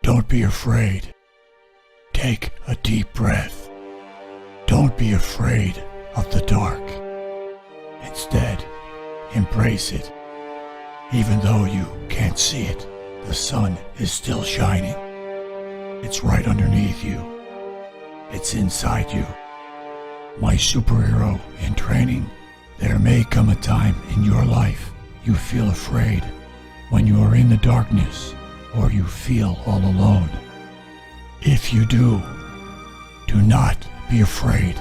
Don't be afraid. Take a deep breath. Don't be afraid of the dark. Instead, embrace it. Even though you can't see it, the sun is still shining. It's right underneath you. It's inside you. My superhero in training, there may come a time in your life you feel afraid when you are in the darkness or you feel all alone. If you do not be afraid.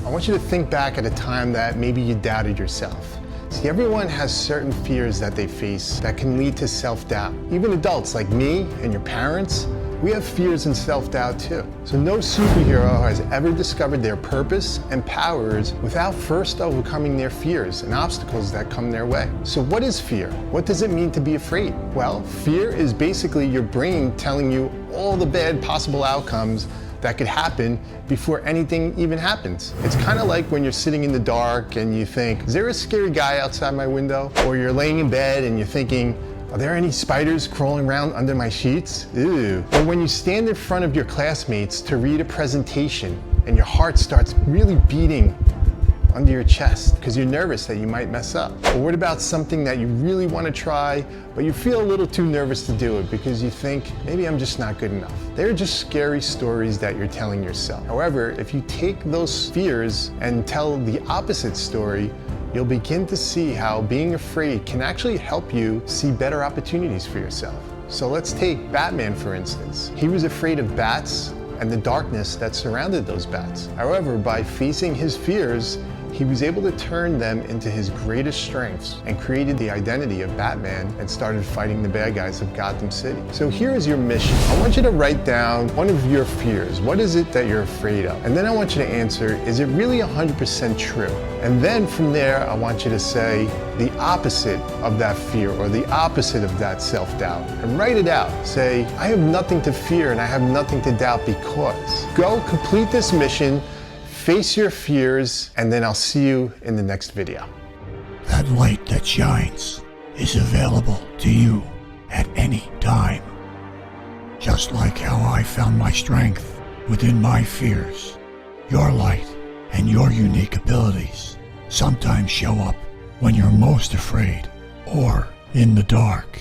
I want you to think back at a time that maybe you doubted yourself. See, everyone has certain fears that they face that can lead to self-doubt. Even adults like me and your parents, we have fears and self-doubt too. So no superhero has ever discovered their purpose and powers without first overcoming their fears and obstacles that come their way. So what is fear? What does it mean to be afraid? Well, fear is basically your brain telling you all the bad possible outcomes that could happen before anything even happens. It's kind of like when you're sitting in the dark and you think, is there a scary guy outside my window? Or you're laying in bed and you're thinking, are there any spiders crawling around under my sheets? Ew. Or when you stand in front of your classmates to read a presentation and your heart starts really beating under your chest because you're nervous that you might mess up. Or what about something that you really want to try, but you feel a little too nervous to do it because you think, maybe I'm just not good enough. They're just scary stories that you're telling yourself. However, if you take those fears and tell the opposite story, you'll begin to see how being afraid can actually help you see better opportunities for yourself. So let's take Batman, for instance. He was afraid of bats and the darkness that surrounded those bats. However, by facing his fears, he was able to turn them into his greatest strengths and created the identity of Batman and started fighting the bad guys of Gotham City. So here is your mission. I want you to write down one of your fears. What is it that you're afraid of? And then I want you to answer, is it really 100% true? And then from there, I want you to say the opposite of that fear or the opposite of that self-doubt and write it out. Say, I have nothing to fear and I have nothing to doubt because. Go complete this mission, face your fears, and then I'll see you in the next video. That light that shines is available to you at any time. Just like how I found my strength within my fears, your light and your unique abilities sometimes show up when you're most afraid or in the dark.